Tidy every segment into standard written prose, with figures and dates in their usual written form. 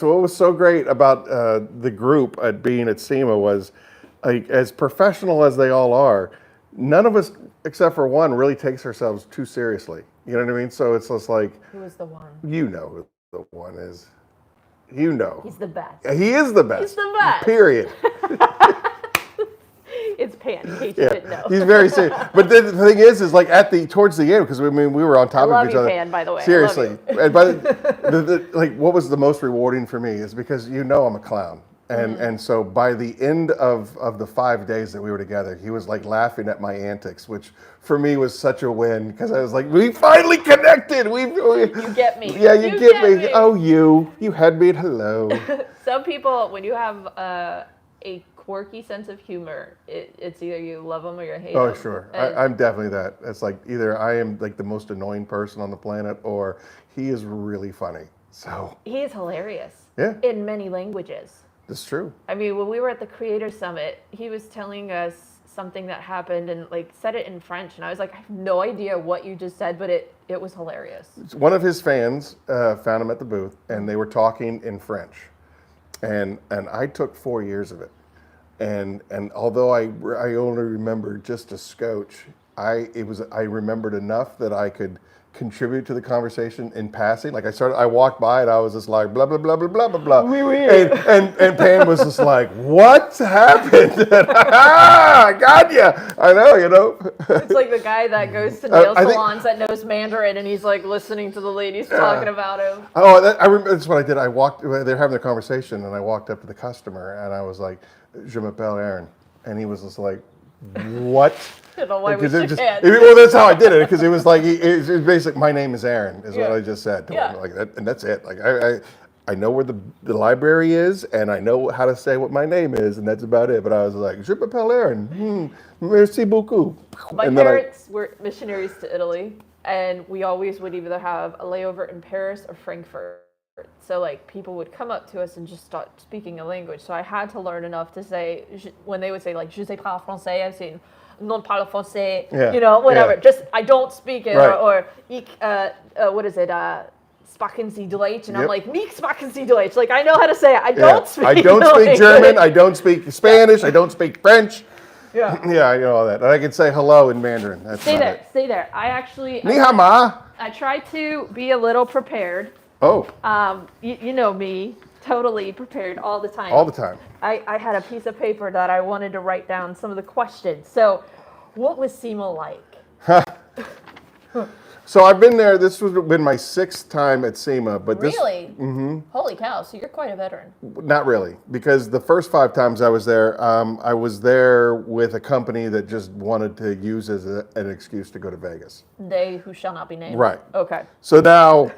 So what was so great about the group at being at SEMA was, like, as professional as they all are, none of us, except for one, really takes ourselves too seriously. You know what I mean? So it's just like, Who was the one? you know who the one is. You know. He's the best. He is the best. He's the best. Period. It's Pan, in case you didn't know. He's very serious. But then the thing is like towards the end, because I mean we were on top of each other. Pan, by the way. Seriously. And by like what was the most rewarding for me is because I'm a clown. And so by the end of the 5 days that we were together, he was like laughing at my antics, which for me was such a win because I was like, we finally connected. You get me. Yeah, you get me. Oh, you had me at hello. Some people, when you have a quirky sense of humor, it's either you love them or you hate them. Oh, sure. I'm definitely that. It's like either I am like the most annoying person on the planet or he is really funny. So he is hilarious. Yeah. In many languages. That's true. I mean, when we were at the Creator Summit, he was telling us something that happened and like said it in French, and I was like, I have no idea what you just said, but it was hilarious. One of his fans found him at the booth, and they were talking in French, and I took 4 years of it, and although I only remember just a scotch, I remembered enough that I could contribute to the conversation in passing. Like I walked by and I was just like blah blah blah blah blah blah blah, and Pam was just like, "What happened?" I got you. I know. It's like the guy that goes to nail salons that knows Mandarin and he's like listening to the ladies talking about him. Oh, I remember. That's what I did. They're having their conversation, and I walked up to the customer and I was like, "Je m'appelle Aaron," and he was just like, "What?" I don't know why we shook hands. Well, that's how I did it, because it was like, it was basically, my name is Aaron, is what I just said to him. Like that, and that's it. Like I know where the library is, and I know how to say what my name is, and that's about it. But I was like, Je m'appelle Aaron. Merci beaucoup. My parents were missionaries to Italy, and we always would either have a layover in Paris or Frankfurt. So like people would come up to us and just start speaking a language. So I had to learn enough to say, when they would say like, je sais parler français, I've seen non parle français, whatever. Just, I don't speak it, or ich, what is it, sprechen Sie Deutsch? And I'm like, mich sprechen Sie Deutsch. Like, I know how to say it. I don't speak German, I don't speak Spanish, I don't speak French. Yeah, I know all that. And I can say hello in Mandarin. That's Stay there. I actually... Ni hao ma. I try to be a little prepared. Oh. You know me. Totally prepared all the time. All the time. I had a piece of paper that I wanted to write down some of the questions. So, what was SEMA like? So I've been there. This would have been my 6th time at SEMA, but really? Holy cow! So you're quite a veteran. Not really, because the first 5 times I was there with a company that just wanted to use as an excuse to go to Vegas. They who shall not be named. Right. Okay. So now,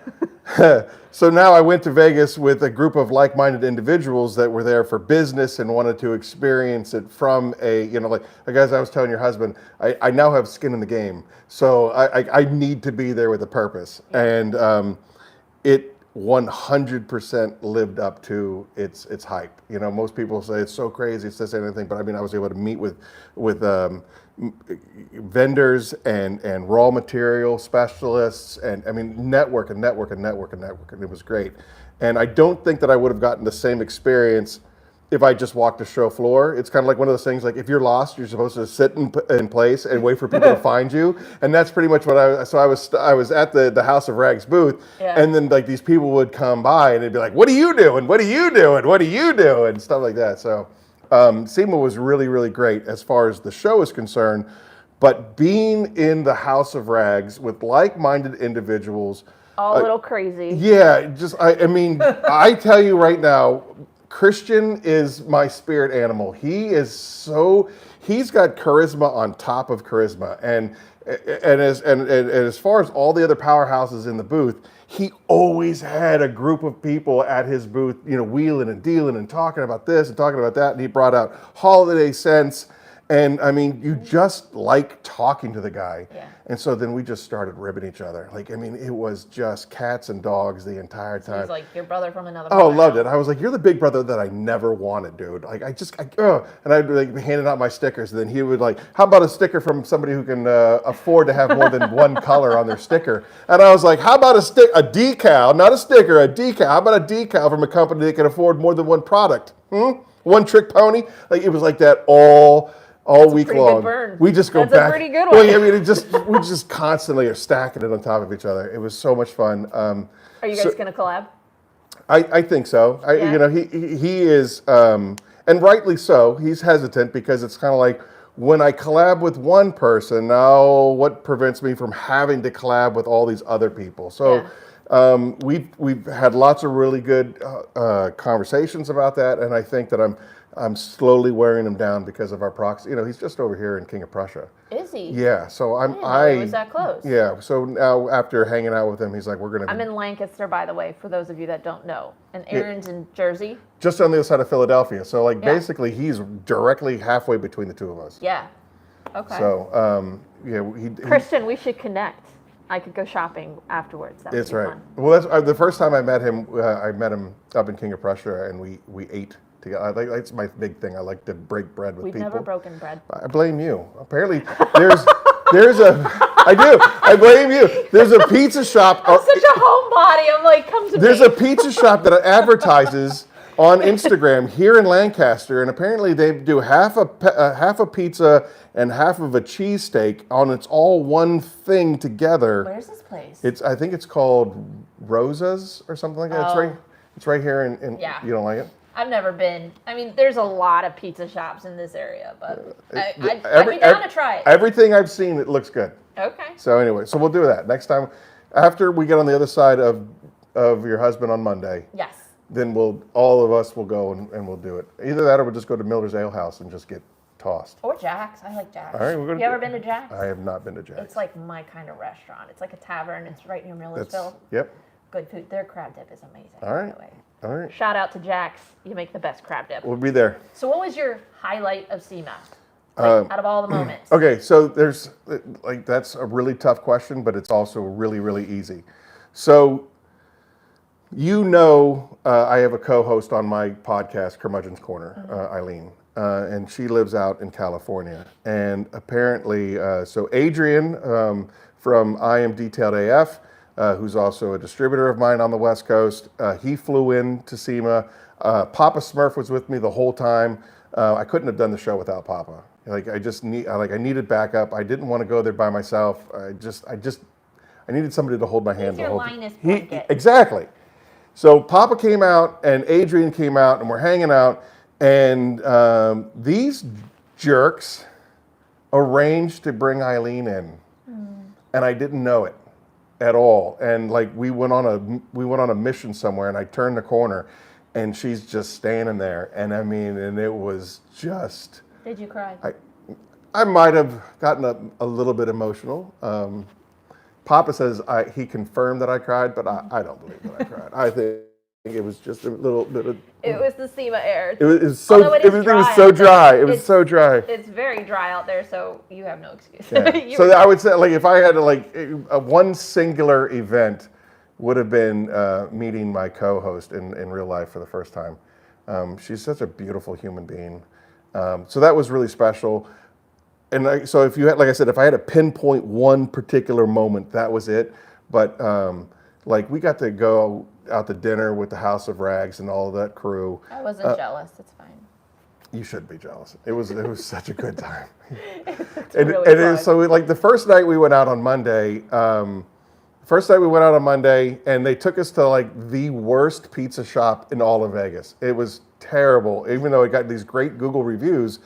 I went to Vegas with a group of like-minded individuals that were there for business and wanted to experience it from like as I was telling your husband, I now have skin in the game, so I need to be there with a purpose, and it 100% lived up to its hype. Most people say it's so crazy, it's this and anything, but I mean, I was able to meet with vendors and raw material specialists, and I mean network, and it was great. And I don't think that I would have gotten the same experience if I just walked the show floor. It's kind of like one of those things, like if you're lost, you're supposed to sit in place and wait for people to find you. And that's pretty much what I was at the House of Rags booth, and then like these people would come by and they'd be like, "What are you doing? What are you doing? What are you doing?" and stuff like that. So SEMA was really, really great as far as the show is concerned, but being in the House of Rags with like-minded individuals, all a little crazy. Yeah, just I mean, I tell you right now, Christian is my spirit animal. He's got charisma on top of charisma, and as far as all the other powerhouses in the booth, he always had a group of people at his booth, wheeling and dealing and talking about this and talking about that, and he brought out holiday scents. And I mean, you just like talking to the guy. Yeah. And so then we just started ribbing each other. Like, I mean, it was just cats and dogs the entire time. He's like your brother from another Oh, mother loved now. it. I was like, you're the big brother that I never wanted, dude. Like, and I'd like handing out my stickers. And then he would like, how about a sticker from somebody who can afford to have more than one color on their sticker? And I was like, how about a decal, not a sticker, a decal. How about a decal from a company that can afford more than one product? One trick pony? Like, it was like that all week pretty long. good burn. We just go That's a back. pretty good Well, one. I mean, we just constantly are stacking it on top of each other. It was so much fun. Are you guys going to collab? I think so. Yeah. You know, he is, and rightly so. He's hesitant because it's kind of like when I collab with one person, now what prevents me from having to collab with all these other people? So we've had lots of really good conversations about that, and I think that I'm slowly wearing him down because of our proxy. You know, he's just over here in King of Prussia. Is he? Yeah, so I didn't know he was that close. Yeah, so now after hanging out with him, he's like, we're gonna. I'm in Lancaster, by the way, for those of you that don't know, and Aaron's in Jersey. Just on the other side of Philadelphia. So like Yeah. basically, he's directly halfway between the two of us. Yeah. Okay. So Christian, we should connect. I could go shopping afterwards. That would It's be right. fun. Well, that's the first time I met him up in King of Prussia, and we ate together. That's my big thing. I like to break bread with We've people. never broken bread. I blame you. Apparently, I blame you. There's a pizza shop. I'm such a homebody. I'm like, come to There's me. a pizza shop that advertises on Instagram here in Lancaster, and apparently they do half a pizza and half of a cheesesteak it's all one thing together. Where's this place? I think it's called Rosa's or something like that. Oh. It's right here in Yeah. You don't like it? I've never been. I mean, there's a lot of pizza shops in this area, but I'd be down to try it. Everything I've seen, it looks good. Okay. So anyway, so we'll do that next time. After we get on the other side of your husband on Monday, Yes. then all of us will go and we'll do it. Either that or we'll just go to Miller's Ale House and just get tossed. Or Jack's. I like Jack's. All right, we're gonna. You ever been to Jack's? I have not been to Jack's. It's like my kind of restaurant. It's like a tavern. It's right near Millersville. Yep. Good food. Their crab dip is amazing. All right. By the way. All right. Shout out to Jack's. You make the best crab dip. We'll be there. So what was your highlight of SEMA? Out of all the moments. Okay, so there's that's a really tough question, but it's also really, really easy. So, I have a co-host on my podcast, Curmudgeon's Corner, Eileen, and she lives out in California. And apparently, so Adrian from I Am Detailed AF, who's also a distributor of mine on the West Coast, he flew in to SEMA. Papa Smurf was with me the whole time. I couldn't have done the show without Papa. I needed backup. I didn't want to go there by myself. I needed somebody to hold my hand. He's your Linus He- blanket. Exactly. So Papa came out and Adrian came out and we're hanging out, and these jerks arranged to bring Eileen in, and I didn't know it at all. And like we went on a mission somewhere, and I turned the corner, and she's just standing there, and I mean, and it was just. Did you cry? I might have gotten a little bit emotional. Papa says he confirmed that I cried, but I don't believe that I cried. I think it was just a little bit of. It was the SEMA air. It was so. Although it is Everything was dry, so dry. It was it's- so dry. It's very dry out there, so you have no excuse. Yeah. You So were- I would say, like, if I had to, one singular event would have been meeting my co-host in real life for the first time. She's such a beautiful human being. So that was really special. And so if you had, like I said, if I had to pinpoint one particular moment, that was it. But we got to go out to dinner with the House of Rags and all of that crew. I wasn't jealous. It's fine. You should be jealous. It was such a good time. It's And really fun. so the first night we went out on Monday, and they took us to the worst pizza shop in all of Vegas. It was terrible. Even though it got these great Google reviews,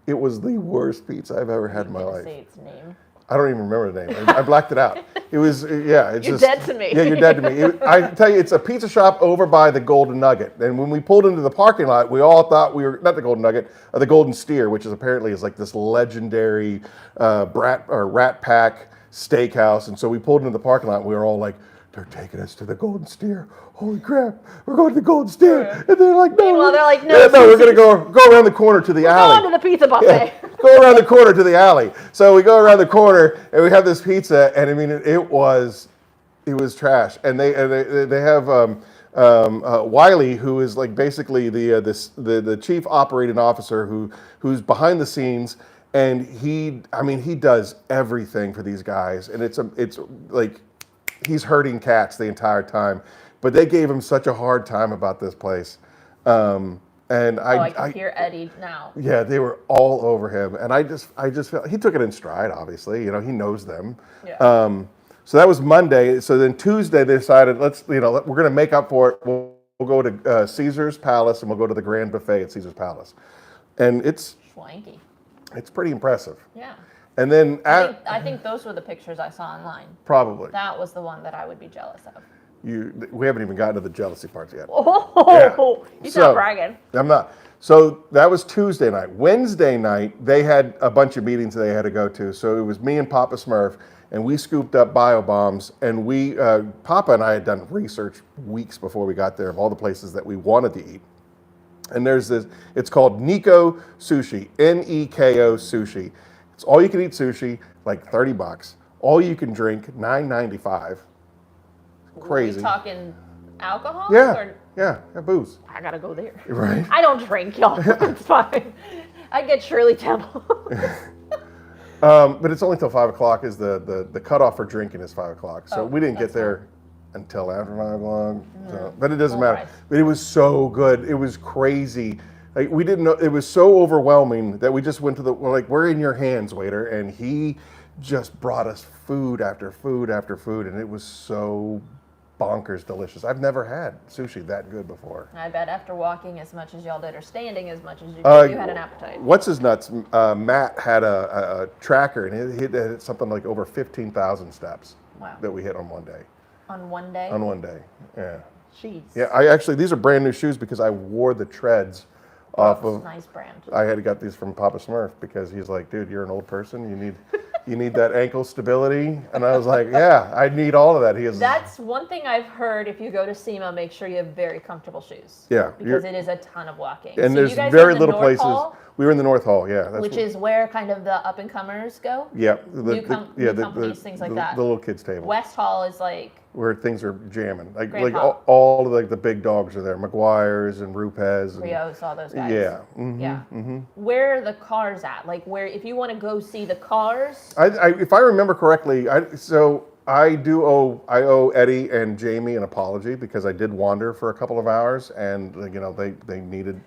it was the worst pizza I've ever had in my I'm gonna life. say its name. I don't even remember the name. I blacked it out. It was, yeah. It's You're just, dead to me. Yeah, you're dead to me. I tell you, it's a pizza shop over by the Golden Nugget. And when we pulled into the parking lot, we all thought we were, not the Golden Nugget, the Golden Steer, which is apparently like this legendary Rat Pack steakhouse. And so we pulled into the parking lot and we were all like, they're taking us to the Golden Steer. Holy crap, we're going to the Golden Steer. And they're like, no. Meanwhile, they're like, no, we're going to go around the corner to the alley. Go on to the pizza buffet. go around the corner to the alley. So we go around the corner and we have this pizza, and I mean, it was trash. And they have Wiley, who is like basically the chief operating officer who's behind the scenes, and he does everything for these guys, and it's like he's herding cats the entire time. But they gave him such a hard time about this place. And I can hear Eddie now. Yeah, they were all over him, and I just felt he took it in stride. Obviously, he knows them. Yeah. So that was Monday. So then Tuesday they decided we're going to make up for it. We'll go to Caesar's Palace, and we'll go to the Grand Buffet at Caesar's Palace, and it's Swanky. It's pretty impressive. Yeah. And then I think those were the pictures I saw online. Probably. That was the one that I would be jealous of. We haven't even gotten to the jealousy parts yet. Oh, yeah. You're not bragging. I'm not. So that was Tuesday night. Wednesday night, they had a bunch of meetings they had to go to. So it was me and Papa Smurf, and we scooped up bio bombs. And Papa and I had done research weeks before we got there of all the places that we wanted to eat. And there's this, it's called Neko Sushi, Neko Sushi. It's all you can eat sushi, like $30. All you can drink, $9.95. Crazy. Are we talking alcohol? Yeah, booze. I gotta go there. Right. I don't drink, y'all. It's fine. I get Shirley Temple. But it's only till 5 o'clock is the cutoff for drinking is 5 o'clock. So we didn't get there until after 5 o'clock. So, but it doesn't matter. But it was so good. It was crazy. Like we didn't know, it was so overwhelming that we just went to we're in your hands, waiter, and he just brought us food after food after food, and it was so bonkers delicious. I've never had sushi that good before. I bet after walking as much as y'all did or standing as much as you did, you had an appetite. What's his nuts? Matt had a tracker, and he hit something like over 15,000 steps. Wow. That we hit on one day. On one day? On one day, yeah. Jeez. Yeah, these are brand new shoes because I wore the treads off of. Nice brand. I had got these from Papa Smurf because he's like, dude, you're an old person. You need that ankle stability. And I was like, yeah, I need all of that. That's one thing I've heard. If you go to Sema, make sure you have very comfortable shoes. Yeah. Because it is a ton of walking. And so there's you guys very were in the little North places. Hall, We were in the North Hall, yeah. Which is where kind of the up-and-comers go. Yeah. New companies, things like that. The little kids table. West Hall is like... where things are jamming. Like Grandpa. all of the big dogs are there. McGuire's and Rupes. Rios, all those guys. Yeah. Yeah. Where are the cars at? Like if you want to go see the cars? If I remember correctly, I owe Eddie and Jamie an apology because I did wander for a couple of hours, and they needed.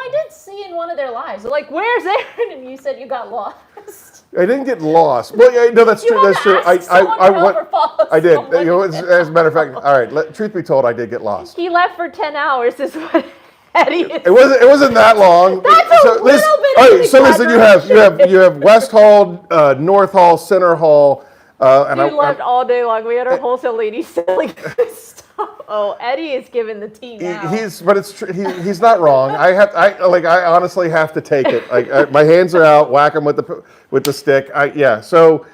I did see in one of their lives. They're like, "Where's Aaron?" And you said you got lost. I didn't get lost. Well, yeah, no, that's true. That's true. I did. As a matter of fact, all right. Truth be told, I did get lost. He left for 10 hours. Is what Eddie is. It wasn't that long. That's a little bit. All right, so listen, you have West Hall, North Hall, Center Hall. And you left all day long. We had our wholesale lady selling stuff. Oh, Eddie is giving the tea now. But it's true. He's not wrong. I honestly have to take it. My hands are out. Whack him with the stick. So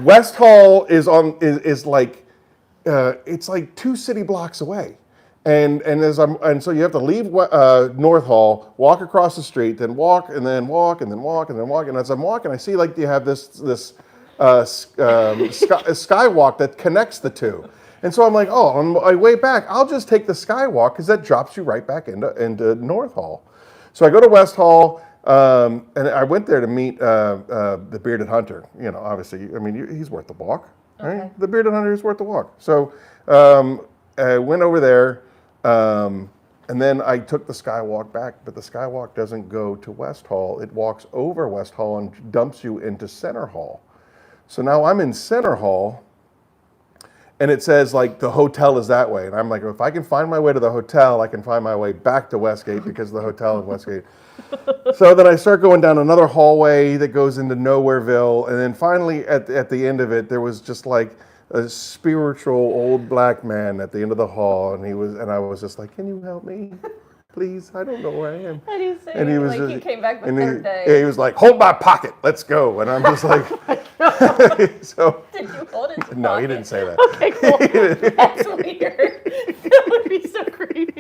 West Hall is like it's like 2 city blocks away, and so you have to leave North Hall, walk across the street, then walk, and then walk, and then walk, and then walk. And as I'm walking, I see you have this skywalk that connects the two. And so I'm like, on my way back, I'll just take the skywalk because that drops you right back into North Hall. So I go to West Hall, and I went there to meet the Bearded Hunter. Obviously, he's worth the walk. Right? Okay. The Bearded Hunter is worth the walk. So I went over there, and then I took the skywalk back, but the skywalk doesn't go to West Hall. It walks over West Hall and dumps you into Center Hall. So now I'm in Center Hall, and it says the hotel is that way. And I'm like, if I can find my way to the hotel, I can find my way back to Westgate because of the hotel in Westgate. So then I start going down another hallway that goes into Nowhereville. And then finally at the end of it, there was just a spiritual old black man at the end of the hall. And I was just like, can you help me? Please, I don't know where I am. And he was he came back the third day. Yeah, he was like, hold my pocket, let's go. And I'm just like, so. Did you hold it? No, he didn't say that. Okay, cool. That's weird. That would be so creepy.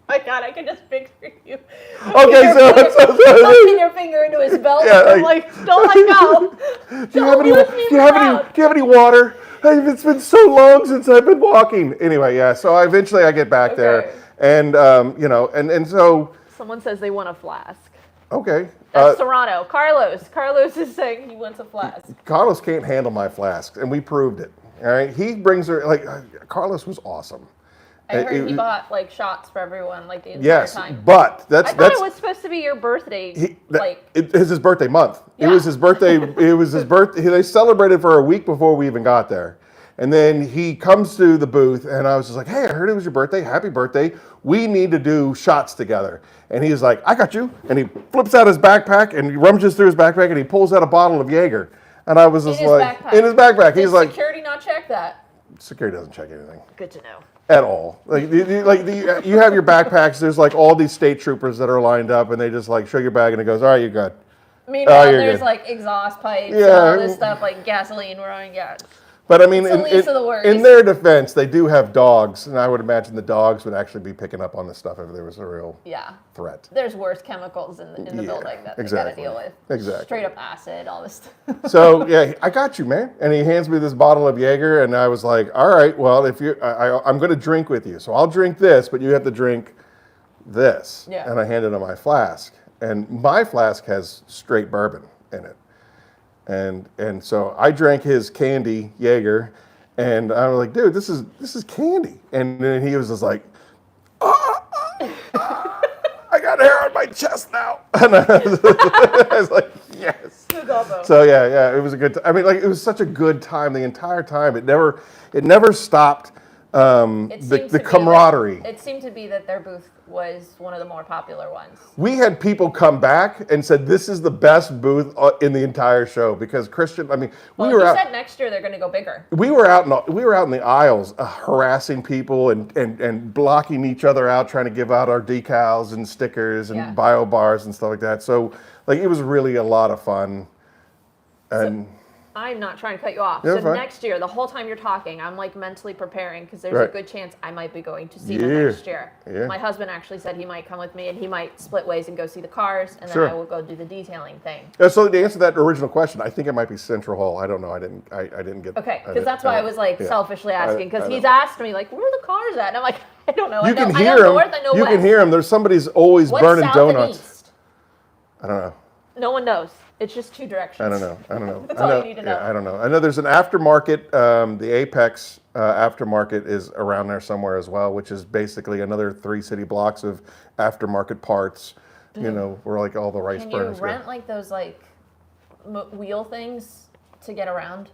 My god, I can just picture you. Okay, Tucking your finger into his belt. Yeah, I'm like, don't let go. Do you have any water? Hey, it's been so long since I've been walking. Anyway, yeah. So eventually I get back there, and and so someone says they want a flask. okay. That's Serrano. Carlos is saying he wants a flask. Carlos can't handle my flask, and we proved it. All right, he brings her Carlos was awesome. I heard he bought like shots for everyone like the entire Yes, time. but I thought it was supposed to be your birthday. It was his birthday month. Yeah. It was his birthday. It was his birthday. They celebrated for a week before we even got there. And then he comes to the booth, and I was just like, hey, I heard it was your birthday. Happy birthday. We need to do shots together. And he's like, I got you. And he flips out his backpack, and he rummages through his backpack, and he pulls out a bottle of Jaeger. And I was just in his backpack. He's like, security not check that? Security doesn't check anything. Good to know. At all. You have your backpacks, there's like all these state troopers that are lined up, and they just like show your bag, and it goes, all right, you're good. Meanwhile, there's good. Like exhaust pipes and all this stuff, like gasoline running, But I mean, in their defense, they do have dogs, and I would imagine the dogs would actually be picking up on this stuff if there was a real threat. There's worse chemicals in the building that they got to deal with. Exactly. Straight up acid, all this stuff. So yeah, I got you, man. And he hands me this bottle of Jaeger, and I was like, all right, well, if you, I'm going to drink with you, so I'll drink this, but you have to drink this. Yeah. And I handed him my flask, and my flask has straight bourbon in it. And so I drank his candy Jaeger, and I was like, dude, this is candy. And then he was just like, I got hair on my chest now. And I was like, yes. So yeah, it was a good. I mean, like it was such a good time the entire time. It never stopped. The camaraderie. It seemed to be that their booth was one of the more popular ones. We had people come back and said this is the best booth in the entire show because Christian. I mean, you said next year they're going to go bigger. We were out in the aisles harassing people and blocking each other out, trying to give out our decals and stickers and bio bars and stuff like that. So like it was really a lot of fun. And I'm not trying to cut you off. Yeah, so next year, the whole time you're talking, I'm like mentally preparing because there's a good chance I might be going to see them next year. Yeah. My husband actually said he might come with me and he might split ways and go see the cars and then I will go do the detailing thing. So to answer that original question, I think it might be Central Hall. I don't know. I didn't get. Okay, because that's why I was like selfishly asking because he's asked me like, where are the cars at? And I'm like, I don't know. You can hear them. You can hear them. There's somebody's always burning donuts. East? I don't know. No one knows. It's just two directions. I don't know. That's all you need to know. Yeah, I don't know. I know there's an aftermarket. The Apex aftermarket is around there somewhere as well, which is basically another 3 city blocks of aftermarket parts. You know, where like all the rice burners. Can you rent like those like wheel things to get around?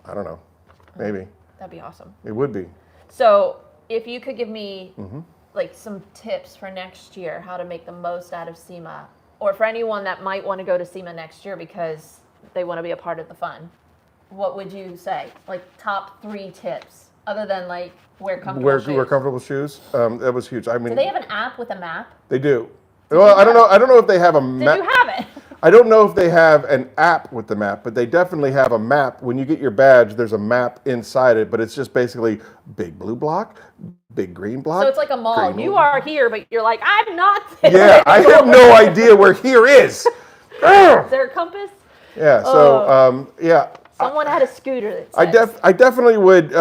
I don't know. Maybe. That'd be awesome. It would be. So if you could give me like some tips for next year, how to make the most out of SEMA, or for anyone that might want to go to SEMA next year because they want to be a part of the fun, what would you say? Like top 3 tips, other than like wear comfortable shoes. Wear comfortable shoes. That was huge. I mean, do they have an app with a map? They do. Well, I don't know. I don't know if they have a map. Did you have it? I don't know if they have an app with the map, but they definitely have a map. When you get your badge, there's a map inside it, but it's just basically big blue block, big green block. So it's like a mall. You are here, but you're like, I'm not there. Yeah, I have no idea where here is. Is there a compass? Yeah, so, yeah. Someone had a scooter that says. I definitely would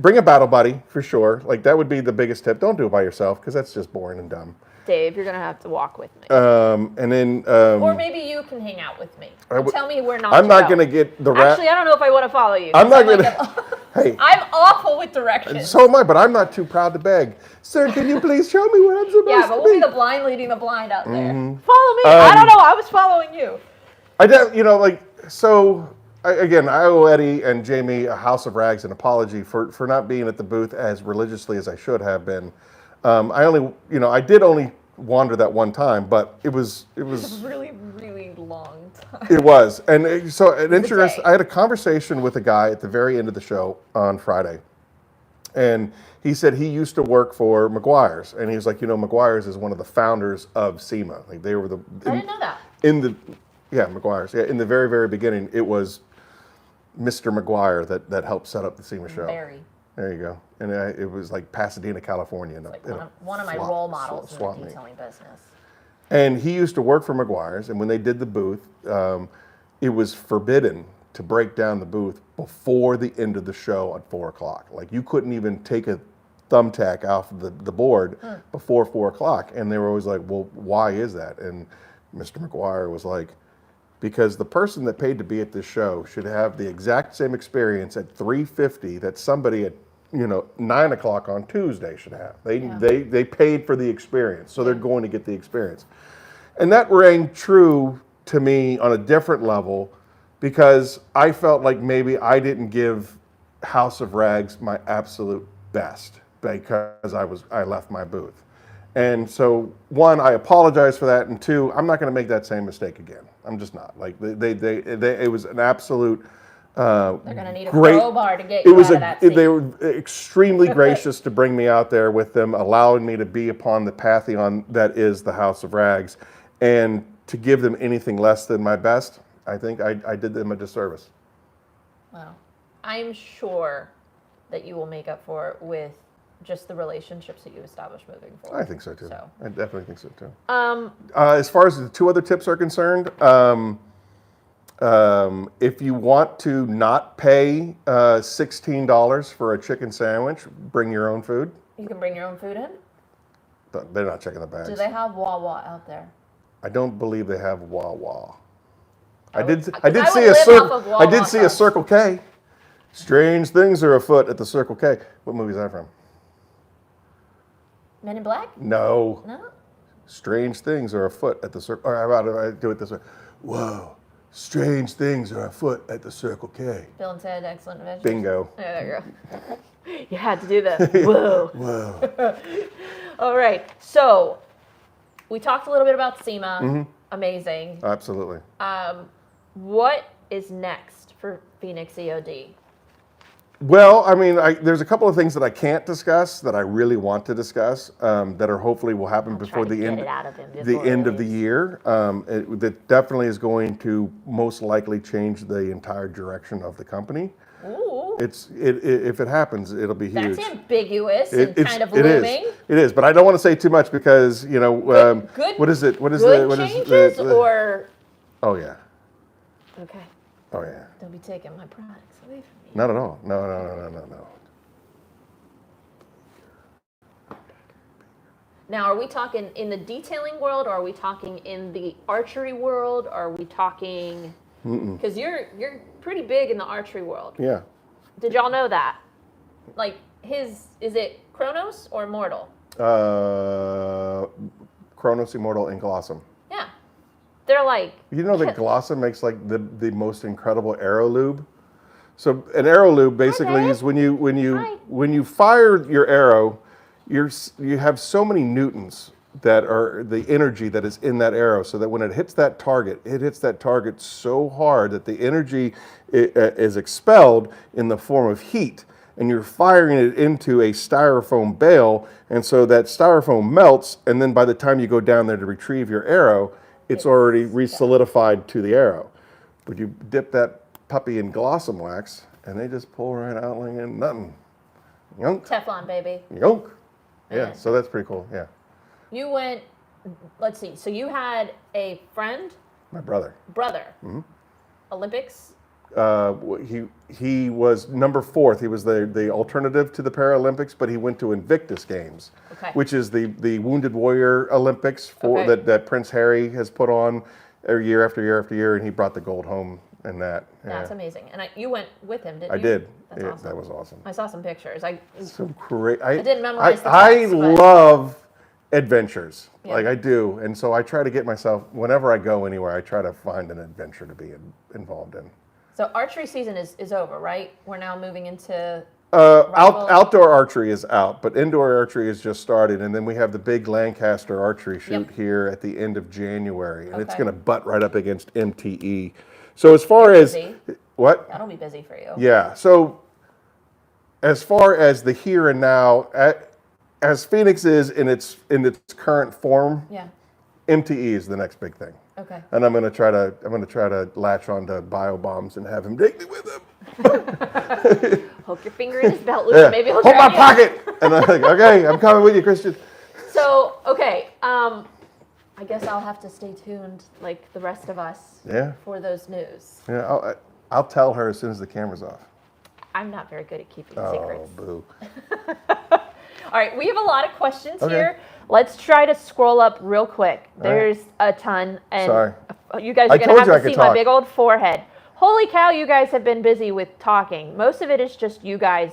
bring a battle buddy, for sure. Like, that would be the biggest tip. Don't do it by yourself, because that's just boring and dumb. Dave, you're going to have to walk with me. And then... or maybe you can hang out with me. Tell me where not I'm to not go. going to get the Actually, I don't know if I want to follow you. I'm not going to... Hey. I'm awful with directions. So am I, but I'm not too proud to beg. Sir, can you please show me where I'm supposed to be? Yeah, but we'll be the blind leading the blind out there. Follow me. I don't know. I was following you. Again, I owe Eddie and Jamie a house of rags, an apology for not being at the booth as religiously as I should have been. I did only wander that one time, but it was a really, really long time. It was, and I had a conversation with a guy at the very end of the show on Friday, and he said he used to work for McGuire's, and he was like, McGuire's is one of the founders of SEMA. Like they were I didn't know that. McGuire's. Yeah, in the very, very beginning, it was Mr. McGuire that helped set up the SEMA show. Very. There you go. And it was like Pasadena, California. Like one of my role models in the swap meet. detailing business. And he used to work for McGuire's, and when they did the booth, it was forbidden to break down the booth before the end of the show at 4 o'clock. Like you couldn't even take a thumbtack off the board before 4 o'clock. And they were always like, well, why is that? And Mr. McGuire was like, because the person that paid to be at this show should have the exact same experience at 3:50 that somebody at 9 o'clock on Tuesday should have. They paid for the experience, so they're going to get the experience. And that rang true to me on a different level because I felt like maybe I didn't give House of Rags my absolute best because I left my booth. And so, one, I apologize for that, and two, I'm not going to make that same mistake again. I'm just not. Like it was an absolute. They're going to need a crowbar to get you out of that seat. They were extremely gracious to bring me out there with them, allowing me to be upon the pantheon that is the House of Rags, and to give them anything less than my best, I think I did them a disservice. Well, I'm sure that you will make up for it with just the relationships that you establish moving forward. I think so too. I definitely think so too. As far as the two other tips are concerned, if you want to not pay $16 for a chicken sandwich, bring your own food. You can bring your own food in? They're not checking the bags. Do they have Wawa out there? I don't believe they have Wawa. I I did would see live off of I did Wawa see a first. Circle K. Strange things are afoot at the Circle K. What movie is that from? Men in Black? No. No? Strange things are afoot at the Circle. Or how about if I do it this way? Whoa. Strange things are afoot at the Circle K. Bill and Ted, Excellent Adventures. Bingo. Yeah, there you go. You had to do that. Whoa. Whoa. All right. So, we talked a little bit about Sema. Mm-hmm. Amazing. Absolutely. What is next for Phoenix E.O.D? Well, I mean, there's a couple of things that I can't discuss that I really want to discuss that are hopefully will happen before the end of the year. That definitely is going to most likely change the entire direction of the company. Ooh. If it happens, it'll be huge. That's ambiguous and kind of it looming. It is, but I don't want to say too much because Good what is it? What is good changes or Oh yeah. okay. Oh yeah. Don't be taking my products away from me. Not at all. No. Now, are we talking in the detailing world, or are we talking in the archery world? Or are we talking? Because you're pretty big in the archery world. Yeah. Did y'all know that? Like is it Kronos or Immortal? Kronos, Immortal, and Glossum. Yeah, they're like. You know that Glossum makes like the most incredible arrow lube. So an arrow lube basically is when you fire your arrow, you have so many newtons that are the energy that is in that arrow, so that when it hits that target so hard that the energy is expelled in the form of heat, and you're firing it into a styrofoam bale, and so that styrofoam melts, and then by the time you go down there to retrieve your arrow, it's already re-solidified to the arrow. But you dip that puppy in Glossum wax, and they just pull right out like nothing. Yunk. Teflon, baby. Yunk. Yeah, Yeah. so that's pretty cool. Yeah. You went. Let's see. So you had a friend, My brother. Olympics. He was number 4th. He was the alternative to the Paralympics, but he went to Invictus Games, Okay. which is the Wounded Warrior Olympics Okay. that Prince Harry has put on every year after year after year, and he brought the gold home in that. That's amazing. And you went with him, didn't I you? did. That's Yeah, awesome. That was awesome. I saw some pictures. So great. I didn't memorize the I text, but- love adventures. Yeah. Like I do, and so I try to get myself whenever I go anywhere. I try to find an adventure to be involved in. So archery season is over, right? We're now moving into. Outdoor archery is out, but indoor archery is just started, and then we have the big Lancaster archery shoot here at the end of January, and it's Okay. going to butt right up against MTE. So as far as busy. what? That'll be busy for you. Yeah. So as far as the here and now, as Phoenix is in its current form, Yeah. MTE is the next big thing. Okay. And I'm gonna try to latch on to bio bombs and have him take me with him. poke your finger in his belt loop, and maybe he'll hold my grab you. pocket. And I'm like, okay, I'm coming with you, Christian. So, okay, I guess I'll have to stay tuned, like the rest of us, Yeah. for those news. Yeah, I'll tell her as soon as the camera's off. I'm not very good at keeping Oh, secrets. boo. All right, we have a lot of questions Okay. here. Let's try to scroll up real quick. There's a ton, and Sorry. you guys I are gonna told have you I to could see my talk. big old forehead. Holy cow, you guys have been busy with talking. Most of it is just you guys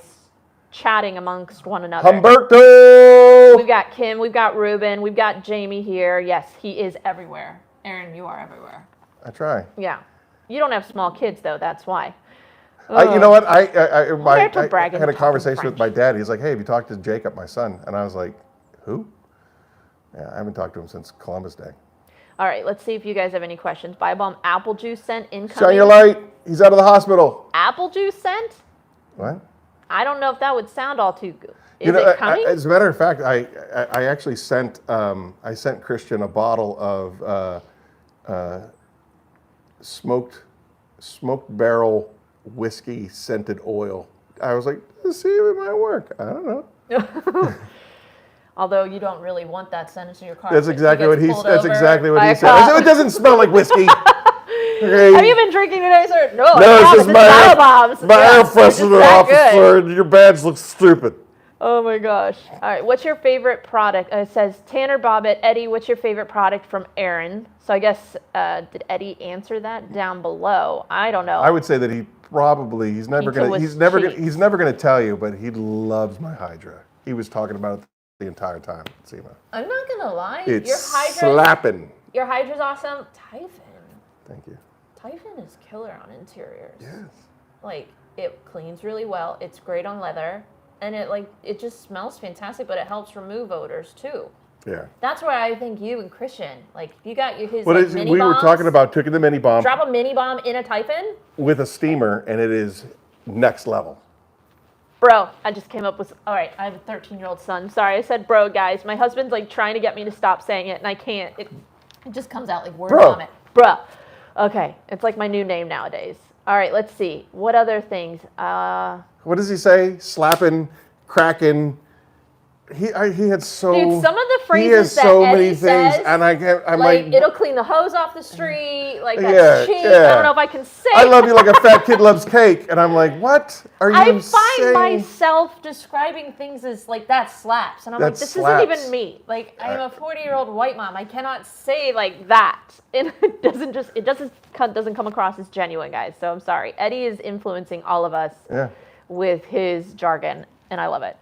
chatting amongst one another. Humberto! We've got Kim, we've got Ruben, we've got Jamie here. Yes, he is everywhere. Aaron, you are everywhere. I try. Yeah. You don't have small kids, though. That's why. You know what? I brag and had a talk in conversation with French. my dad. He's like, hey, have you talked to Jacob, my son? And I was like, who? Yeah, I haven't talked to him since Columbus Day. All right, let's see if you guys have any questions. Buy Bomb apple juice scent incoming. Shine your light. He's out of the hospital. Apple juice scent? What? I don't know if that would sound all too good. Is You know, it coming? as a matter of fact, I actually sent Christian a bottle of smoked barrel whiskey scented oil. I was like, let's see if it might work. I don't know. Although you don't really want that scent in your car. That's exactly what he pulled said. over I by said, it doesn't smell like whiskey. Okay. Have you been drinking today, sir? No, No, it's just my Dial Bombs. My air freshener officer, Good. and your badge looks stupid. Oh my gosh. All right, what's your favorite product? It says Tanner Bobbitt. Eddie, what's your favorite product from Aaron? So I guess, did Eddie answer that down below? I don't know. I would say that he's never gonna tell you, but he loves my Hydra. He was talking about it the entire time, Sema. I'm not gonna lie. It's your Hydra's slapping. Your Hydra's awesome. Typhon. Thank you. Typhon is killer on interiors. Yes. Like, it cleans really well. It's great on leather. And it just smells fantastic, but it helps remove odors too. Yeah. That's where I think you and Christian, like, you got his What like, is mini we were bombs. talking about taking the mini bomb Drop a mini bomb in a Typhon. with a steamer, and it is next level. Bro, I just came up with, all right, I have a 13-year-old son. Sorry, I said bro, guys. My husband's like trying to get me to stop saying it, and I can't. It just comes out like word Bro. vomit. Bro. Okay, it's like my new name nowadays. All right, let's see. What other things? What does he say? Slapping, cracking. He had so. Dude, some of the he phrases has that so Eddie many things, says, and I can't. I'm like, like, it'll clean the hose off the street, like Yeah, that's cheap. I yeah. don't know if I can say I love you like a fat kid loves cake, and I'm like, what are you I saying? find myself describing things as like that slaps, and I'm like, That this slaps. isn't even me. Like, I'm a 40-year-old white mom. I cannot say like that. And it doesn't come across as genuine, guys. So I'm sorry. Eddie is influencing all of us Yeah. with his jargon, and I love it.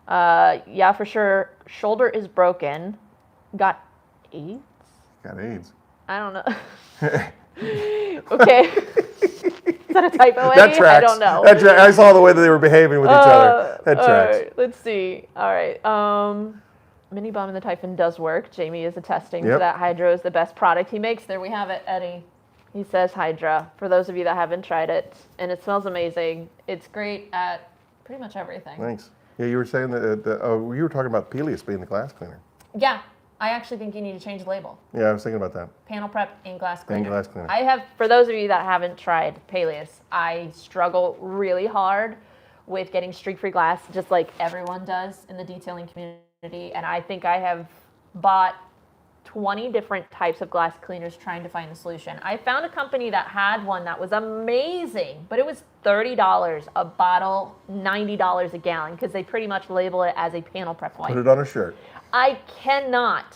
Yeah, for sure. Shoulder is broken. Got AIDS? Got AIDS. I don't know. Okay. Is that a typo, Eddie? That tracks. I don't know. That I saw the way that they were behaving with each other. That all tracks. right, let's see. All right. Mini bomb in the Typhon does work. Jamie is attesting to Yep. that. Hydra is the best product he makes. There we have it, Eddie. He says Hydra. For those of you that haven't tried it, and it smells amazing. It's great at pretty much everything. Thanks. Yeah, you were saying that. You were talking about Peleus being the glass cleaner. Yeah, I actually think you need to change the label. Yeah, I was thinking about that. Panel prep and glass cleaner. And glass cleaner. I have, for those of you that haven't tried Peleus, I struggle really hard with getting streak-free glass, just like everyone does in the detailing community. And I think I have bought 20 different types of glass cleaners trying to find the solution. I found a company that had one that was amazing, but it was $30 a bottle, $90 a gallon, because they pretty much label it as a panel prep wipe. Put it on a shirt. I cannot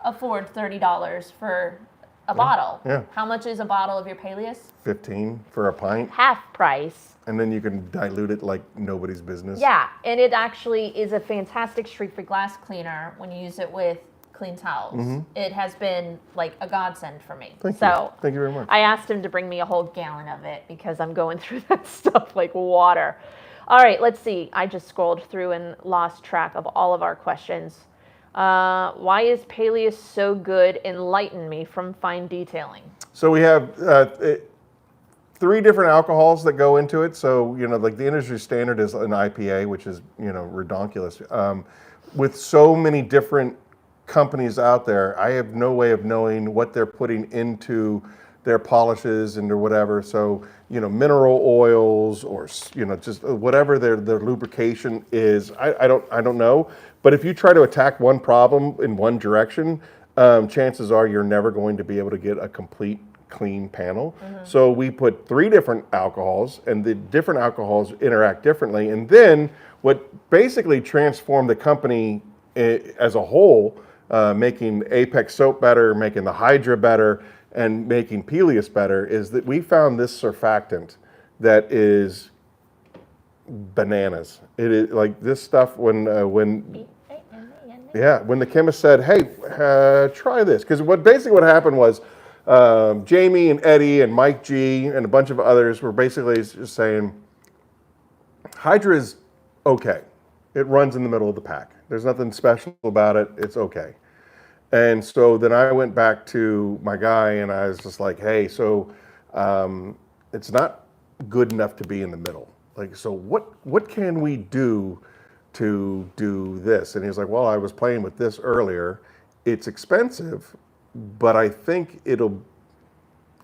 afford $30 for a bottle. Yeah. How much is a bottle of your Peleus? 15 for a pint, Half price. and then you can dilute it like nobody's business. Yeah, and it actually is a fantastic streak-free glass cleaner when you use it with clean towels. It has been like a godsend for me. Thank so you. Thank you very much. I asked him to bring me a whole gallon of it because I'm going through that stuff like water. All right, let's see. I just scrolled through and lost track of all of our questions. Why is Peleus so good? Enlighten me from fine detailing. So we have 3 different alcohols that go into it. So, like the industry standard is an IPA, which is, redonkulous. With so many different companies out there, I have no way of knowing what they're putting into their polishes and their whatever. So, mineral oils or, just whatever their lubrication is. I don't know. But if you try to attack one problem in one direction, chances are you're never going to be able to get a complete clean panel. So we put 3 different alcohols, and the different alcohols interact differently. And then what basically transformed the company as a whole, making Apex soap better, making the Hydra better, and making Peleus better, is that we found this surfactant that is bananas. It is like this stuff when the chemist said, "Hey, try this," because what happened was Jamie and Eddie and Mike G and a bunch of others were basically just saying, Hydra is okay. It runs in the middle of the pack. There's nothing special about it. It's okay. And so then I went back to my guy and I was just like, hey, so it's not good enough to be in the middle. Like, so what can we do to do this? And he was like, well, I was playing with this earlier. It's expensive, but I think it'll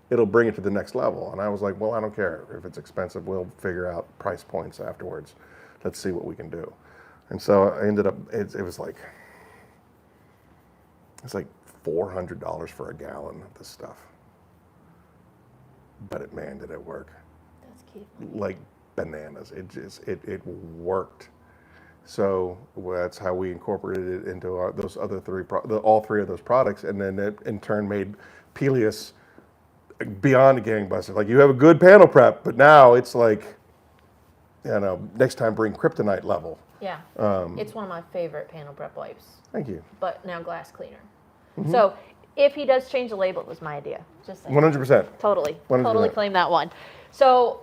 bring it to the next level. And I was like, well, I don't care if it's expensive. We'll figure out price points afterwards. Let's see what we can do. And so I ended up, it's like $400 for a gallon of this stuff. But man, did it work. That's cute. Like bananas. It worked. So that's how we incorporated it into those other all 3 of those products. And then it in turn made Peleus beyond a gangbuster. Like, you have a good panel prep, but now it's like, next time bring kryptonite level. Yeah. It's one of my favorite panel prep wipes. Thank you. But now glass cleaner. So if he does change the label, it was my idea. Just saying. 100%. Totally. 100%. Totally claim that one. So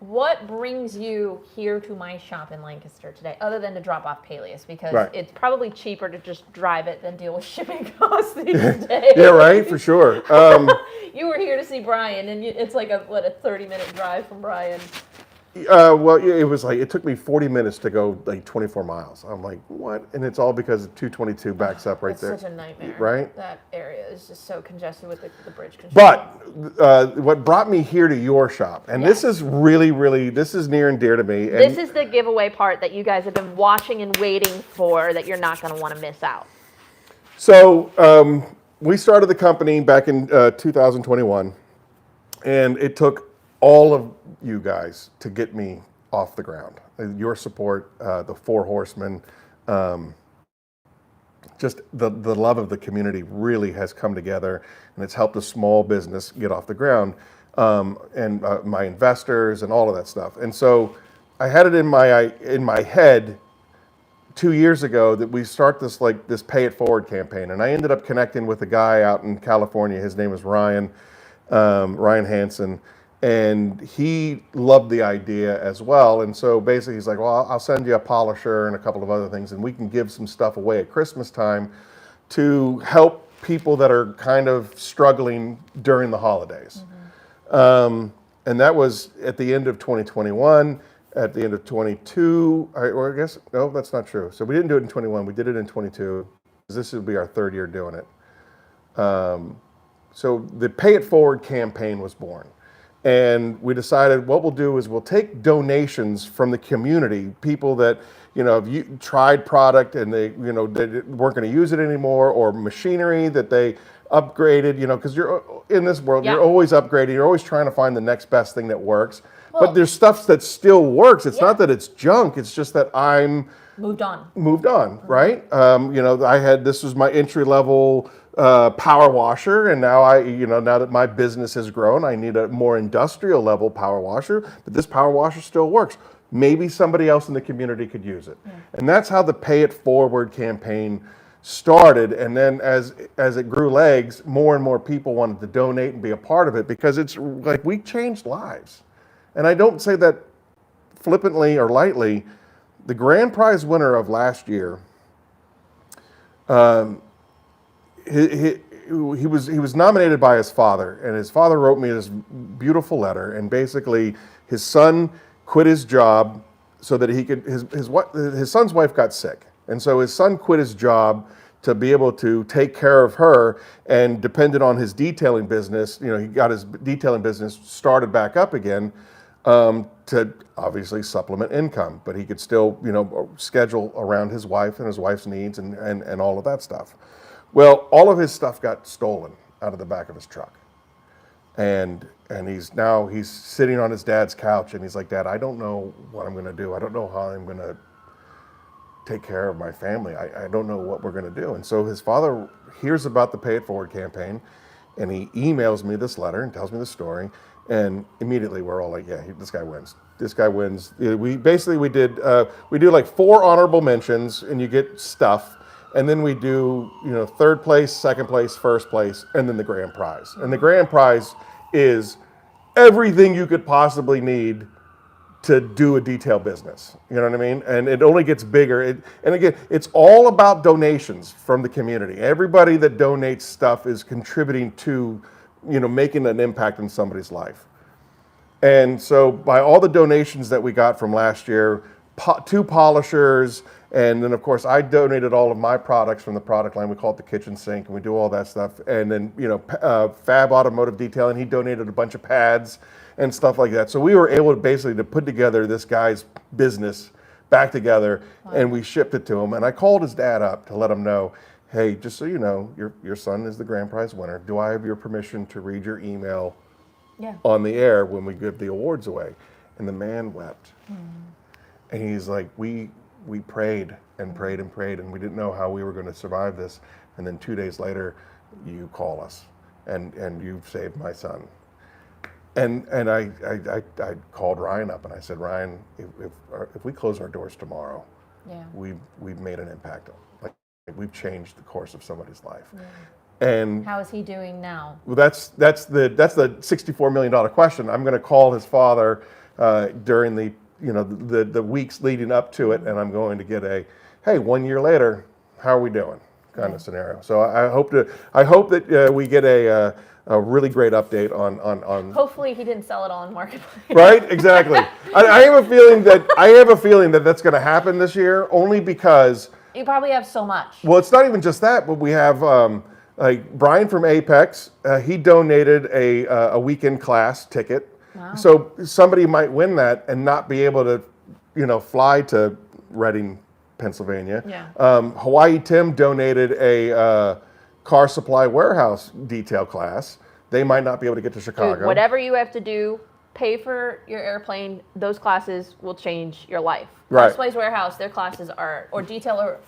what brings you here to my shop in Lancaster today, other than to drop off Peleus? Because it's probably cheaper to just drive it than deal with shipping costs these days. Yeah, right, for sure. You were here to see Brian, and it's like a 30-minute drive from Brian. Well, it was like, it took me 40 minutes to go like 24 miles. I'm like, what? And it's all because of 222 backs up right there. It's such a nightmare. Right? That area is just so congested with the bridge construction. But what brought me here to your shop, and this is really, this is near and dear to me. And this is the giveaway part that you guys have been watching and waiting for, that you're not going to want to miss out. So we started the company back in 2021, and it took all of you guys to get me off the ground. Your support, the 4 horsemen, just the love of the community really has come together, and it's helped a small business get off the ground, and my investors and all of that stuff. And so I had it in my head 2 years ago that we start this pay it forward campaign, and I ended up connecting with a guy out in California. His name is Ryan Hansen. And he loved the idea as well. And so basically he's like, well, I'll send you a polisher and a couple of other things, and we can give some stuff away at Christmas time to help people that are kind of struggling during the holidays. And that was at the end of 2021, at the end of 22, or I guess, no, that's not true. So we didn't do it in 21, we did it in 22, because this will be our 3rd year doing it. So the Pay It Forward campaign was born. And we decided what we'll do is we'll take donations from the community, people that, have you tried product and they weren't going to use it anymore, or machinery that they upgraded, because you're in this world, you're always upgrading, you're always trying to find the next best thing that works. Well, but there's stuff that still works. It's not that it's junk, it's just that I'm moved on, right? This was my entry level power washer, and now now that my business has grown, I need a more industrial level power washer, but this power washer still works. Maybe somebody else in the community could use it. And that's how the Pay It Forward campaign started. And then as it grew legs, more and more people wanted to donate and be a part of it, because it's like, we changed lives. And I don't say that flippantly or lightly. The grand prize winner of last year, he was nominated by his father, and his father wrote me this beautiful letter, and basically his son quit his job so that he could, his son's wife got sick, and so his son quit his job to be able to take care of her, and depended on his detailing business. He got his detailing business started back up again, to obviously supplement income, but he could still, schedule around his wife and his wife's needs and all of that stuff. Well, all of his stuff got stolen out of the back of his truck. And he's sitting on his dad's couch, and he's like, Dad, I don't know what I'm going to do. I don't know how I'm going to take care of my family. I don't know what we're going to do. And so his father hears about the Pay It Forward campaign, and he emails me this letter and tells me the story. And immediately we're all like, yeah, this guy wins. This guy wins. We do like 4 honorable mentions, and you get stuff. And then we do, third place, second place, first place, and then the grand prize. And the grand prize is everything you could possibly need to do a detail business. You know what I mean? And it only gets bigger. And again, it's all about donations from the community. Everybody that donates stuff is contributing to, making an impact in somebody's life. And so by all the donations that we got from last year, 2 polishers, and then of course I donated all of my products from the product line. We call it the kitchen sink, and we do all that stuff. And then, Fab Automotive Detailing, he donated a bunch of pads and stuff like that. So we were able to basically put together this guy's business back together, and we shipped it to him. And I called his dad up to let him know, hey, just so you know, your son is the grand prize winner. Do I have your permission to read your email on the air when we give the awards away? And the man wept. And he's like, we prayed and prayed and prayed, and we didn't know how we were going to survive this. And then 2 days later, you call us, and you've saved my son. And I called Ryan up, and I said, Ryan, if we close our doors tomorrow, we've made an impact. Like, we've changed the course of somebody's life. And how is he doing now? well, that's the $64 million question. I'm going to call his father during the weeks leading up to it, and I'm going to get hey, 1 year later, how are we doing kind of scenario. So I hope that we get a really great update on. Hopefully he didn't sell it all on Marketplace. Right, exactly. I have a feeling that that's going to happen this year, only because You probably have so much. well, it's not even just that, but we have like Brian from Apex. He donated a weekend class ticket. Wow. So somebody might win that and not be able to, fly to Reading, Pennsylvania. Yeah. Hawaii Tim donated a car supply warehouse detail class. They might not be able to get to Chicago. Dude, whatever you have to do, pay for your airplane. Those classes will change your life. Right. Supplies Warehouse, their classes are, or Detail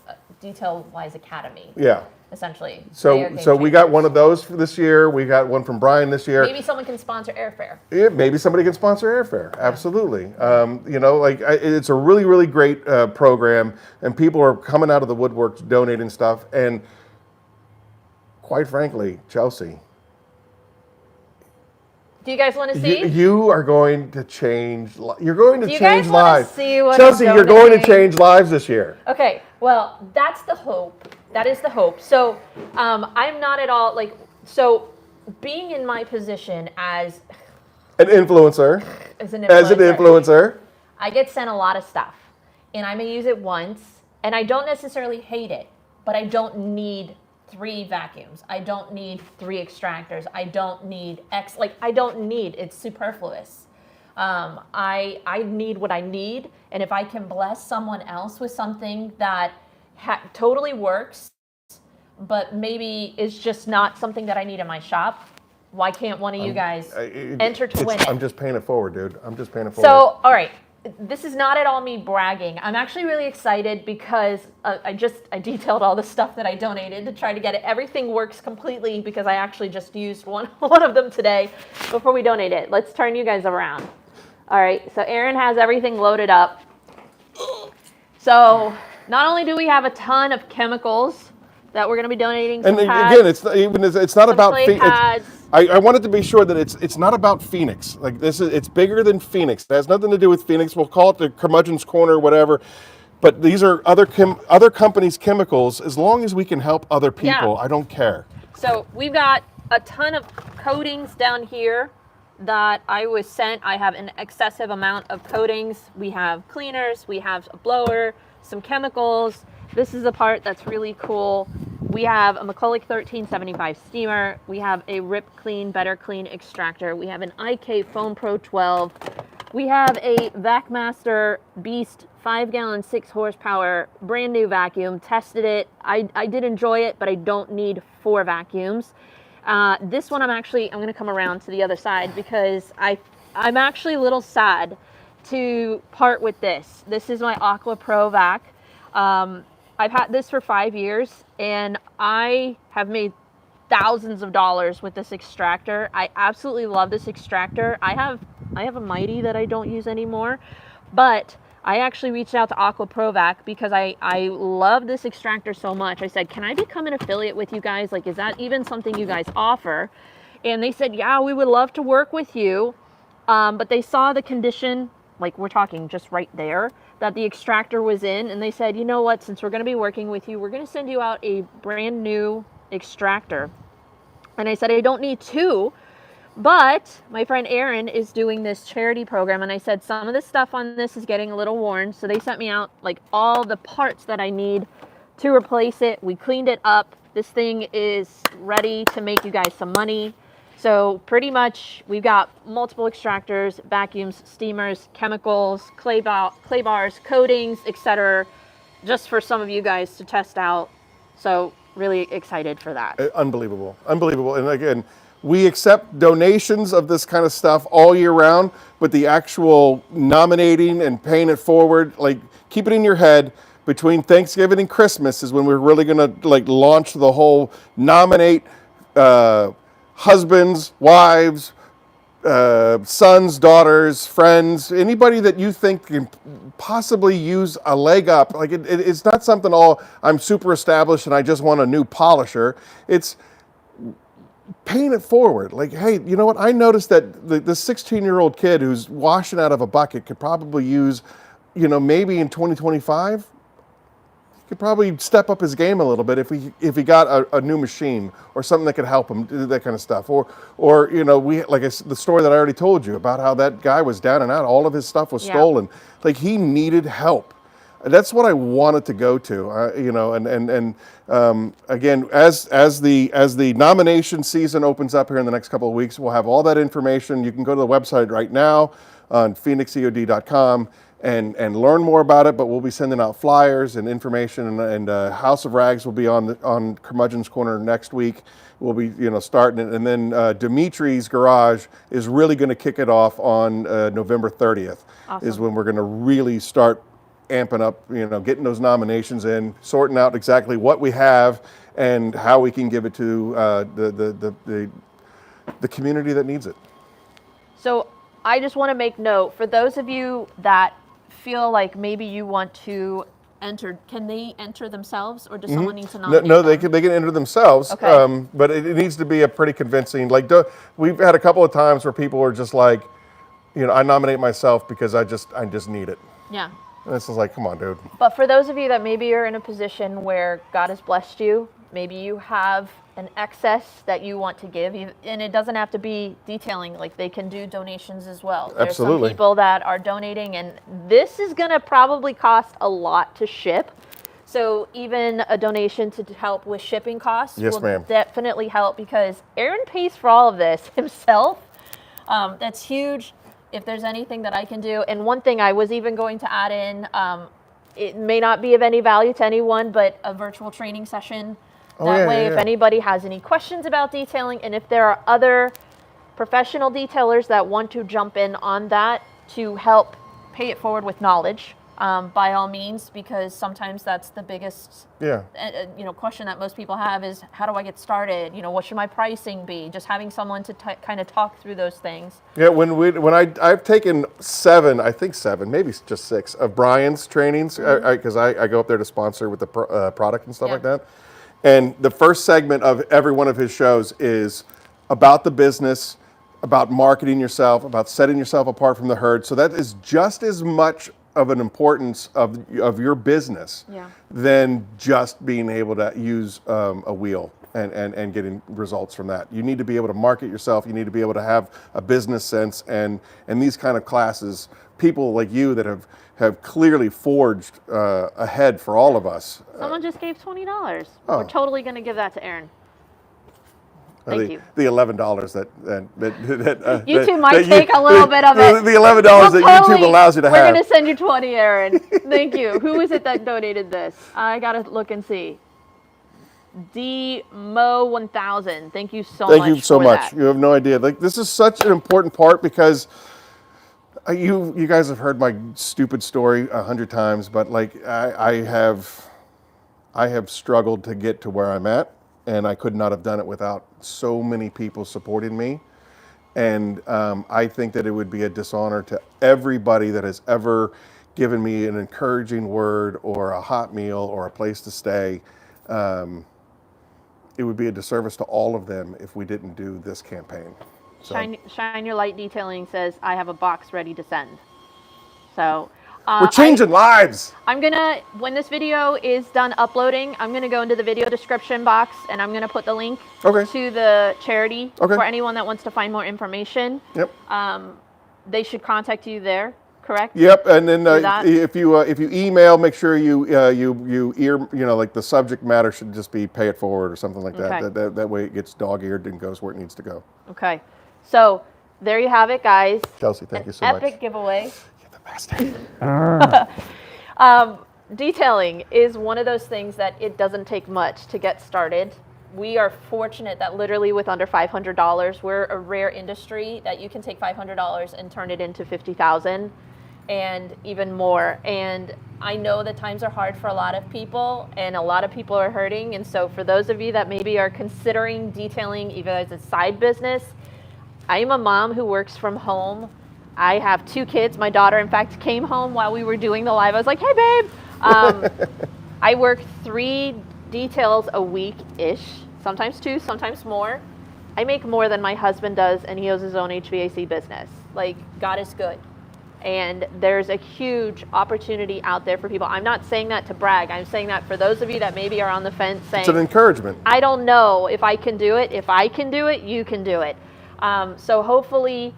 Wise Academy. Yeah. Essentially. So we got one of those for this year. We got one from Brian this year. Maybe someone can sponsor airfare. Yeah, maybe somebody can sponsor airfare. Absolutely. It's a really, really great program, and people are coming out of the woodwork donating stuff. And quite frankly, Chelsea, Do you guys want to see? you are going to change. You're going to Do you change guys wanna lives. see what Chelsea, I'm you're going to donating? change lives this year. Okay, well, that's the hope. That is the hope. So I'm not at all so being in my position as An influencer. an As an influencer. I get sent a lot of stuff, and I may use it once, and I don't necessarily hate it, but I don't need 3 vacuums. I don't need 3 extractors. I don't need I don't need, it's superfluous. I need what I need, and if I can bless someone else with something that totally works, but maybe is just not something that I need in my shop, why can't one of you guys enter to win it? I'm just paying it forward, dude. I'm just paying it forward. So, all right, this is not at all me bragging. I'm actually really excited because I detailed all the stuff that I donated to try to get it. Everything works completely because I actually just used one of them today before we donate it. Let's turn you guys around. All right, so Aaron has everything loaded up. So not only do we have a ton of chemicals that we're going to be donating, some and pads, again, it's not about clay pads. I wanted to be sure that it's not about Phoenix. Like it's bigger than Phoenix. It has nothing to do with Phoenix. We'll call it the curmudgeon's corner, whatever. But these are other companies' chemicals. As long as we can help other people, I don't care. So we've got a ton of coatings down here that I was sent. I have an excessive amount of coatings. We have cleaners, we have a blower, some chemicals. This is the part that's really cool. We have a McCulloch 1375 steamer. We have a Rip Clean Better Clean extractor. We have an IK Foam Pro 12. We have a VacMaster Beast 5-gallon, 6 horsepower, brand new vacuum. Tested it. I did enjoy it, but I don't need 4 vacuums. This one I'm going to come around to the other side because I'm actually a little sad to part with this. This is my Aqua Pro Vac. I've had this for 5 years and I have made thousands of dollars with this extractor. I absolutely love this extractor. I have a Mighty that I don't use anymore, but I actually reached out to Aqua Pro Vac because I love this extractor so much. I said, can I become an affiliate with you guys? Like, is that even something you guys offer? And they said, yeah, we would love to work with you. But they saw the condition, like we're talking just right there, that the extractor was in. And they said, you know what, since we're going to be working with you, we're going to send you out a brand new extractor. And I said, I don't need 2. But my friend Erin is doing this charity program, and I said some of the stuff on this is getting a little worn, so they sent me out like all the parts that I need to replace it. We cleaned it up. This thing is ready to make you guys some money. So pretty much we've got multiple extractors, vacuums, steamers, chemicals, clay bars, coatings, etc., just for some of you guys to test out. So really excited for that. Unbelievable. And again, we accept donations of this kind of stuff all year round, but the actual nominating and paying it forward, like keep it in your head, between Thanksgiving and Christmas is when we're really gonna like launch the whole nominate husbands, wives, sons, daughters, friends, anybody that you think can possibly use a leg up. Like it's not something I'm super established and I just want a new polisher. It's paying it forward. Like, hey, you know what? I noticed that the 16-year-old kid who's washing out of a bucket could probably use, maybe in 2025, he could probably step up his game a little bit if he got a new machine or something that could help him do that kind of stuff. Or the story that I already told you about how that guy was down and out. All of his stuff was stolen. Like he needed help. That's what I wanted to go to, again, as the nomination season opens up here in the next couple of weeks, we'll have all that information. You can go to the website right now on phoenixeod.com and learn more about it. But we'll be sending out flyers and information, and House of Rags will be on Curmudgeon's Corner next week. We'll be starting it, and then Dimitri's Garage is really going to kick it off on November 30th. Awesome. Is when we're going to really start amping up, getting those nominations in, sorting out exactly what we have and how we can give it to the community that needs it. So I just want to make note, for those of you that feel like maybe you want to enter, can they enter themselves, or does someone need to nominate No, them? they can enter themselves, okay. But it needs to be a pretty convincing, we've had a couple of times where people are just like, I nominate myself because I just need it. Yeah. And this is like, come on, dude. But for those of you that maybe you're in a position where God has blessed you, maybe you have an excess that you want to give, and it doesn't have to be detailing, like they can do donations as well. There's Absolutely. some people that are donating, and this is going to probably cost a lot to ship. So even a donation to help with shipping costs will definitely help, because Aaron pays for all of this himself. That's huge. If there's anything that I can do. And one thing I was even going to add in, it may not be of any value to anyone, but a virtual training session. If anybody has any questions about detailing, and if there are other professional detailers that want to jump in on that to help pay it forward with knowledge, by all means, because sometimes that's the biggest question that most people have is, how do I get started? What should my pricing be? Just having someone to kind of talk through those things. Yeah, when I've taken 7, maybe just 6 of Brian's trainings, because I go up there to sponsor with the product and stuff like that. And the first segment of every one of his shows is about the business, about marketing yourself, about setting yourself apart from the herd. So that is just as much of an importance of your business than just being able to use a wheel. and getting results from that. You need to be able to market yourself. You need to be able to have a business sense, and these kind of classes, people like you that have clearly forged ahead for all of us. Someone just gave $20. Oh. We're totally going to give that to Aaron. Thank you. The $11 that YouTube might take a little bit of it. The $11 that YouTube allows you to have. We're going to send you 20, Aaron. Thank you. Who is it that donated this? I got to look and see. DMO1000. Thank you so much. Thank you so much. That. You have no idea. Like, this is such an important part because you guys have heard my stupid story 100 times, but like I have struggled to get to where I'm at, and I could not have done it without so many people supporting me. And I think that it would be a dishonor to everybody that has ever given me an encouraging word or a hot meal or a place to stay. It would be a disservice to all of them if we didn't do this campaign. So. Shine Your Light Detailing says, I have a box ready to send. So we're changing lives. I'm gonna, when this video is done uploading, I'm gonna go into the video description box and I'm gonna put the link to the charity for anyone that wants to find more information. Yep. They should contact you there, correct? Yep. And then if you email, make sure you like the subject matter should just be pay it forward or something like that. That way it gets dog-eared and goes where it needs to go. Okay. So there you have it, guys. Chelsea, thank you so much. Epic giveaway. You're the best. Detailing is one of those things that it doesn't take much to get started. We are fortunate that literally with under $500, we're a rare industry that you can take $500 and turn it into $50,000 and even more. And I know that times are hard for a lot of people and a lot of people are hurting. And so for those of you that maybe are considering detailing even as a side business, I am a mom who works from home. I have 2 kids. My daughter, in fact, came home while we were doing the live. I was like, hey, babe. I work 3 details a week-ish, sometimes 2, sometimes more. I make more than my husband does, and he owns his own HVAC business. Like, God is good. And there's a huge opportunity out there for people. I'm not saying that to brag. I'm saying that for those of you that maybe are on the fence saying, it's an encouragement. I don't know if I can do it. If I can do it, you can do it. So hopefully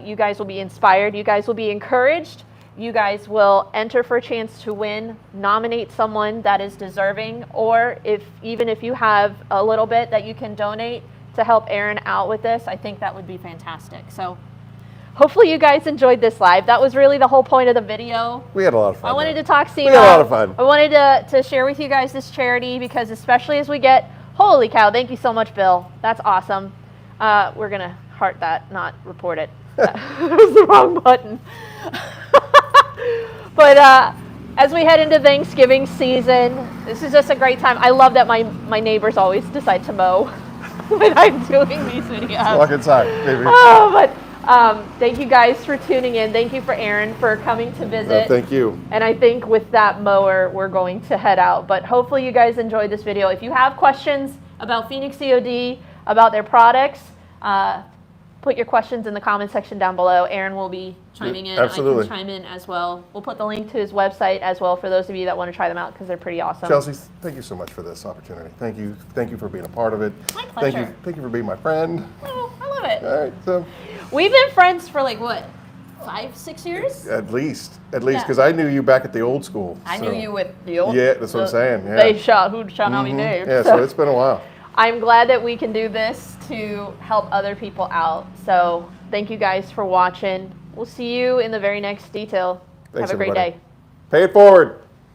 you guys will be inspired. You guys will be encouraged. You guys will enter for a chance to win, nominate someone that is deserving, or even if you have a little bit that you can donate to help Aaron out with this, I think that would be fantastic. So hopefully you guys enjoyed this live. That was really the whole point of the video. We had a lot of fun. I wanted to talk Sema. We had a lot of fun. I wanted to share with you guys this charity because especially as we get, holy cow, thank you so much, Bill. That's awesome. We're going to heart that, not report it. That was the wrong button. But as we head into Thanksgiving season, this is just a great time. I love that my neighbors always decide to mow when I'm doing these videos. Walk inside, baby. Oh, but thank you guys for tuning in. Thank you for Aaron for coming to visit. Thank you. And I think with that mower, we're going to head out. But hopefully you guys enjoyed this video. If you have questions about Phoenix E.O.D, about their products, put your questions in the comment section down below. Aaron will be chiming in. Absolutely. I can chime in as well. We'll put the link to his website as well for those of you that want to try them out because they're pretty awesome. Chelsea, thank you so much for this opportunity. Thank you for being a part of it. My pleasure. Thank you for being my friend. Oh, I love it. All right, so We've been friends for like what, 5-6 years? at least because I knew you back at the old school. I knew you with the old. Yeah, that's what I'm saying. Yeah. They shot how many names. Yeah, so it's been a while. I'm glad that we can do this to help other people out. So thank you guys for watching. We'll see you in the very next detail. Thanks, Have a great everybody. day. Pay it forward.